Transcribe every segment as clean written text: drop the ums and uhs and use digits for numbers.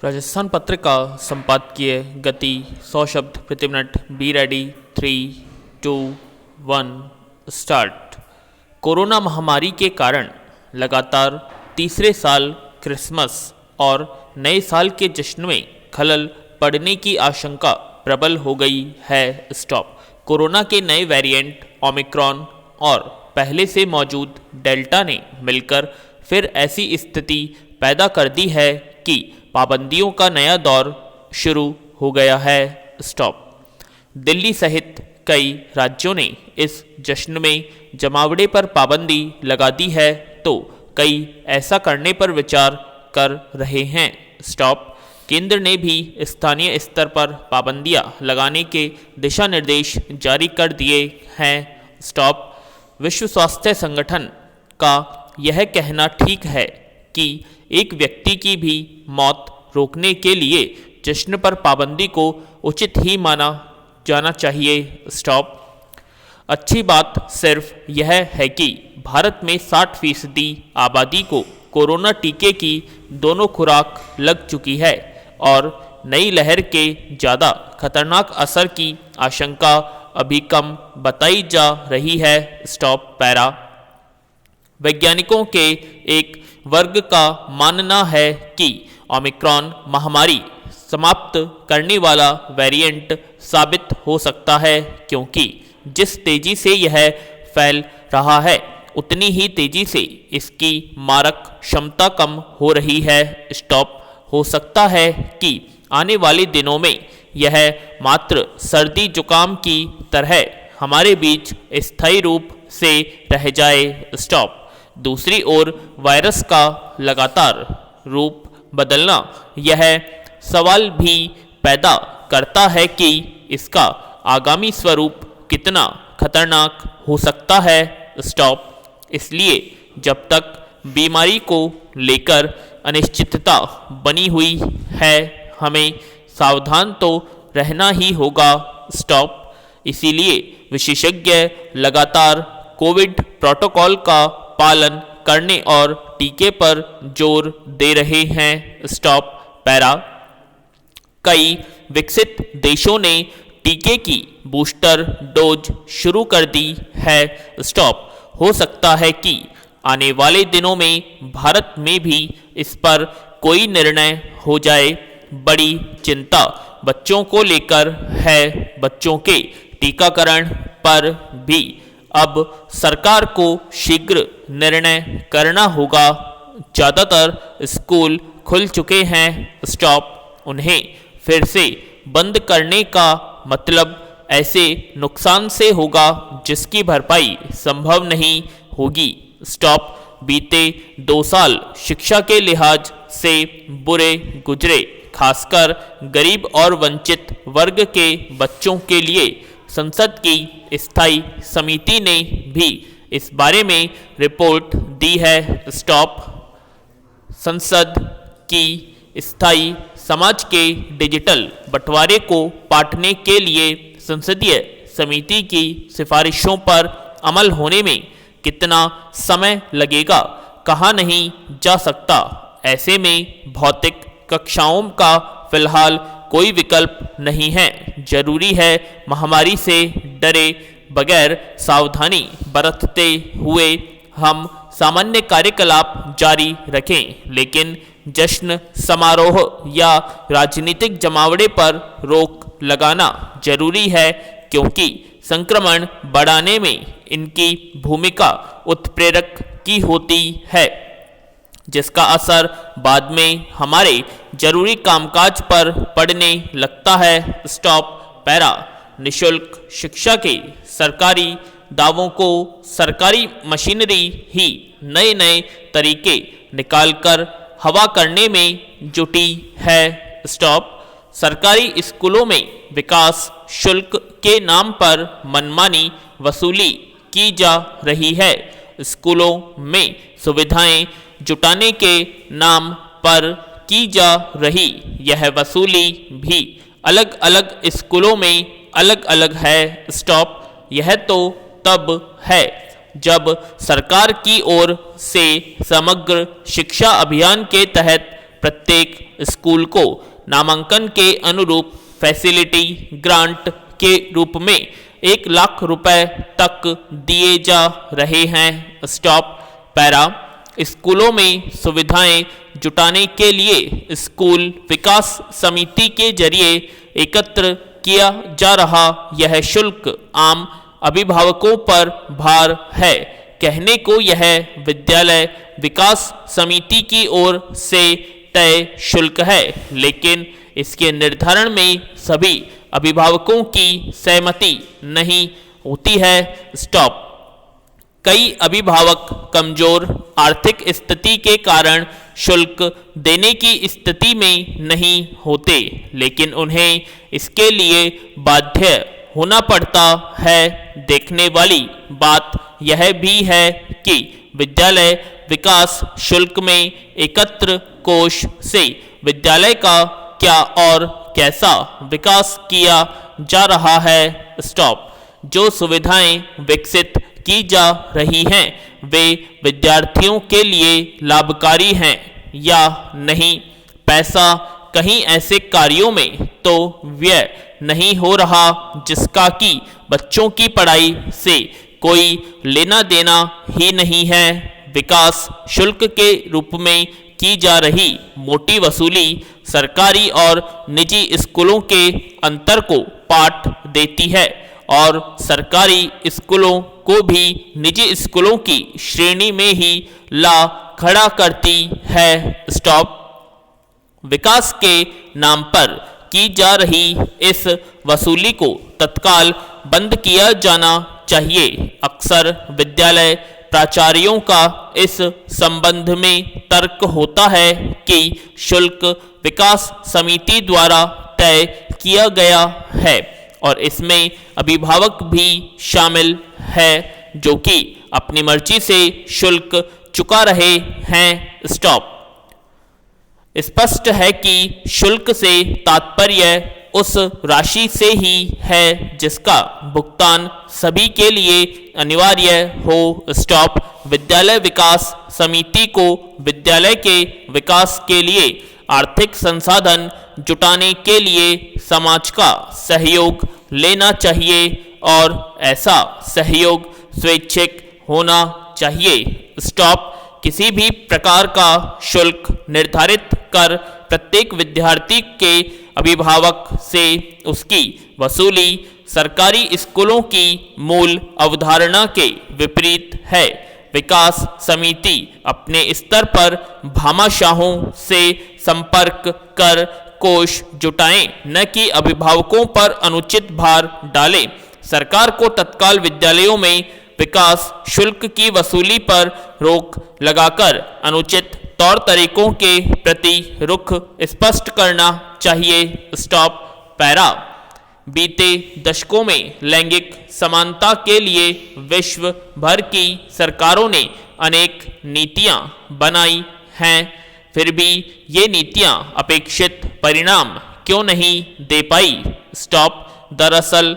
राजस्थान पत्रिका संपादकीय गति 100 शब्द प्रति minute. Be ready. 3, 2, 1 start. Corona महामारी के कारण लगातार तीसरे साल क्रिसमस और नए साल के जश्न में खलल पड़ने की आशंका प्रबल हो गई है। स्टॉप। कोरोना के नए वेरिएंट ओमिक्रॉन और पहले से मौजूद डेल्टा ने मिलकर फिर ऐसी स्थिति पैदा कर दी है कि पाबंदियों का नया दौर शुरू हो गया है। स्टॉप। दिल्ली सहित कई राज्यों ने इस जश्न में जमावड़े पर पाबंदी लगा दी है, तो कई ऐसा करने पर विचार कर रहे हैं। स्टॉप। केंद्र ने भी स्थानीय स्तर पर पाबंदियां लगाने के दिशा निर्देश जारी कर दिए हैं। स्टॉप। विश्व स्वास्थ्य संगठन का यह कहना ठीक है कि एक व्यक्ति की भी मौत रोकने के लिए जश्न पर पाबंदी को उचित ही माना जाना चाहिए। स्टॉप। अच्छी बात सिर्फ यह है कि भारत में 60% आबादी को कोरोना टीके की दोनों खुराक लग चुकी है और नई लहर के ज़्यादा खतरनाक असर की आशंका अभी कम बताई जा रही है। Stop para. वैज्ञानिकों के एक वर्ग का मानना है कि ओमिक्रॉन महामारी समाप्त करने वाला वेरिएंट साबित हो सकता है, क्योंकि जिस तेजी से यह फैल रहा है उतनी ही तेजी से इसकी मारक क्षमता कम हो रही है। स्टॉप। हो सकता है कि आने वाले दिनों में यह मात्र सर्दी जुकाम की तरह हमारे बीच स्थायी रूप से रह जाए। स्टॉप। दूसरी ओर वायरस का लगातार रूप बदलना यह सवाल भी पैदा करता है कि इसका आगामी स्वरूप कितना खतरनाक हो सकता है। स्टॉप। इसलिए जब तक बीमारी को लेकर अनिश्चितता बनी हुई है, हमें सावधान तो रहना ही होगा। स्टॉप। इसीलिए विशेषज्ञ लगातार कोविड प्रोटोकॉल का पालन करने और टीके पर जोर दे रहे हैं। Stop para. कई विकसित देशों ने टीके की बूस्टर डोज शुरू कर दी है। स्टॉप। हो सकता है कि आने वाले दिनों में भारत में भी इस पर कोई निर्णय हो जाए। बड़ी चिंता बच्चों को लेकर है। बच्चों के टीकाकरण पर भी अब सरकार को शीघ्र निर्णय करना होगा। ज़्यादातर स्कूल खुल चुके हैं। स्टॉप। उन्हें फिर से बंद करने का मतलब ऐसे नुकसान से होगा जिसकी भरपाई संभव नहीं होगी। स्टॉप। बीते 2 साल शिक्षा के लिहाज से बुरे गुजरे, खासकर गरीब और वंचित वर्ग के बच्चों के लिए संसद की स्थायी समिति ने भी इस बारे में रिपोर्ट दी है। स्टॉप। संसद की स्थायी समाज के डिजिटल बंटवारे को पाटने के लिए संसदीय समिति की सिफारिशों पर अमल होने में कितना समय लगेगा कहा नहीं जा सकता। ऐसे में भौतिक कक्षाओं का फिलहाल कोई विकल्प नहीं है। जरूरी है महामारी से डरे बगैर सावधानी बरतते हुए हम सामान्य कार्यकलाप जारी रखें, लेकिन जश्न समारोह या राजनीतिक जमावड़े पर रोक लगाना जरूरी है, क्योंकि संक्रमण बढ़ाने में इनकी भूमिका उत्प्रेरक की होती है, जिसका असर बाद में हमारे जरूरी कामकाज पर पड़ने लगता है। Stop para. निशुल्क शिक्षा के सरकारी दावों को सरकारी मशीनरी ही नए नए तरीके निकालकर हवा करने में जुटी है। स्टॉप। सरकारी स्कूलों में विकास शुल्क के नाम पर मनमानी वसूली की जा रही है। स्कूलों में सुविधाएं जुटाने के नाम पर की जा रही यह वसूली भी अलग अलग स्कूलों में अलग अलग है। स्टॉप। यह तो तब है जब सरकार की ओर से समग्र शिक्षा अभियान के तहत प्रत्येक स्कूल को नामांकन के अनुरूप फैसिलिटी ग्रांट के रूप में 1 लाख रुपए तक दिए जा रहे हैं। स्टॉप। पैरा। स्कूलों में सुविधाएं जुटाने के लिए स्कूल विकास समिति के जरिए एकत्र किया जा रहा यह शुल्क आम अभिभावकों पर भार है। कहने को यह विद्यालय विकास समिति की ओर से तय शुल्क है, लेकिन इसके निर्धारण में सभी अभिभावकों की सहमति नहीं होती है। स्टॉप। कई अभिभावक कमजोर आर्थिक स्थिति के कारण शुल्क देने की स्थिति में नहीं होते, लेकिन उन्हें इसके लिए बाध्य होना पड़ता है। देखने वाली बात यह भी है कि विद्यालय विकास शुल्क में एकत्र कोष से विद्यालय का क्या और कैसा विकास किया जा रहा है। स्टॉप। जो सुविधाएं विकसित की जा रही हैं वे विद्यार्थियों के लिए लाभकारी हैं या नहीं। पैसा कहीं ऐसे कार्यों में तो व्यय नहीं हो रहा जिसका कि बच्चों की पढ़ाई से कोई लेना देना ही नहीं है। विकास शुल्क के रूप में की जा रही मोटी वसूली सरकारी और निजी स्कूलों के अंतर को पाट देती है और सरकारी स्कूलों को भी निजी स्कूलों की श्रेणी में ही ला खड़ा करती है। स्टॉप। विकास के नाम पर की जा रही इस वसूली को तत्काल बंद किया जाना चाहिए। अक्सर विद्यालय प्राचार्यों का इस संबंध में तर्क होता है कि शुल्क विकास समिति द्वारा तय किया गया है और इसमें अभिभावक भी शामिल है जो कि अपनी मर्जी से शुल्क चुका रहे हैं। स्टॉप। स्पष्ट है कि शुल्क से तात्पर्य उस राशि से ही है जिसका भुगतान सभी के लिए अनिवार्य हो। स्टॉप। विद्यालय विकास समिति को विद्यालय के विकास के लिए आर्थिक संसाधन जुटाने के लिए समाज का सहयोग लेना चाहिए और ऐसा सहयोग स्वैच्छिक होना चाहिए। स्टॉप। किसी भी प्रकार का शुल्क निर्धारित कर प्रत्येक विद्यार्थी के अभिभावक से उसकी वसूली सरकारी स्कूलों की मूल अवधारणा के विपरीत है। विकास समिति अपने स्तर पर भामाशाहों से संपर्क कर कोष जुटाएं, न कि अभिभावकों पर अनुचित भार डालें। सरकार को तत्काल विद्यालयों में विकास शुल्क की वसूली पर रोक लगाकर अनुचित तौर तरीकों के प्रति रुख स्पष्ट करना चाहिए। स्टॉप। पैरा। बीते दशकों में लैंगिक समानता के लिए विश्व भर की सरकारों ने अनेक नीतियां बनाई हैं, फिर भी ये नीतियां अपेक्षित परिणाम क्यों नहीं दे पाई। स्टॉप। दरअसल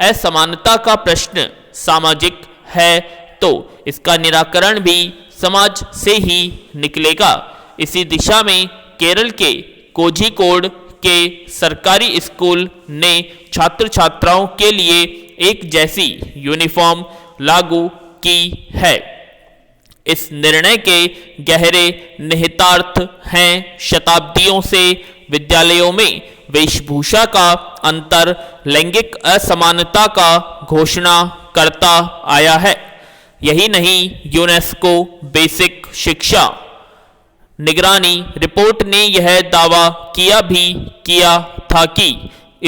असमानता का प्रश्न सामाजिक है तो इसका निराकरण भी समाज से ही निकलेगा। इसी दिशा में केरल के कोझिकोड के सरकारी स्कूल ने छात्र छात्राओं के लिए एक जैसी यूनिफॉर्म लागू की है। इस निर्णय के गहरे निहितार्थ हैं शताब्दियों से विद्यालयों में वेशभूषा का अंतर लैंगिक असमानता का घोषणा करता आया है। यही नहीं, यूनेस्को बेसिक शिक्षा निगरानी रिपोर्ट ने यह दावा किया था कि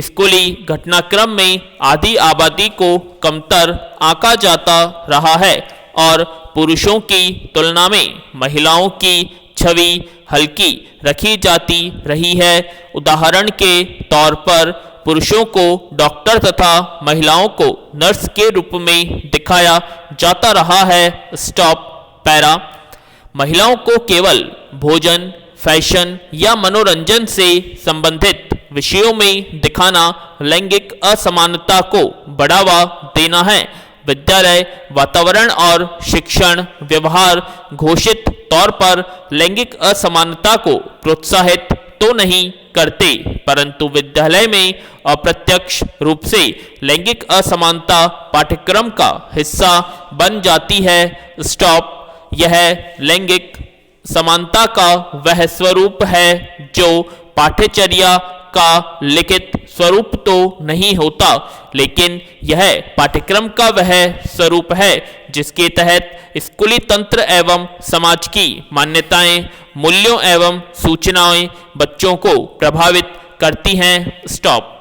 स्कूली घटनाक्रम में आधी आबादी को कमतर आंका जाता रहा है और पुरुषों की तुलना में महिलाओं की छवि हल्की रखी जाती रही है। उदाहरण के तौर पर पुरुषों को डॉक्टर तथा महिलाओं को नर्स के रूप में दिखाया जाता रहा है। स्टॉप। पैरा। महिलाओं को केवल भोजन, फैशन या मनोरंजन से संबंधित विषयों में दिखाना लैंगिक असमानता को बढ़ावा देना है विद्यालय वातावरण और शिक्षण व्यवहार घोषित तौर पर लैंगिक असमानता को प्रोत्साहित तो नहीं करते, परंतु विद्यालय में अप्रत्यक्ष रूप से लैंगिक असमानता पाठ्यक्रम का हिस्सा बन जाती है। स्टॉप। यह लैंगिक समानता का वह स्वरूप है जो पाठ्यचर्या का लिखित स्वरूप तो नहीं होता, लेकिन यह पाठ्यक्रम का वह स्वरूप है जिसके तहत स्कूली तंत्र एवं समाज की मान्यताएं, मूल्यों एवं सूचनाएं बच्चों को प्रभावित करती हैं। स्टॉप।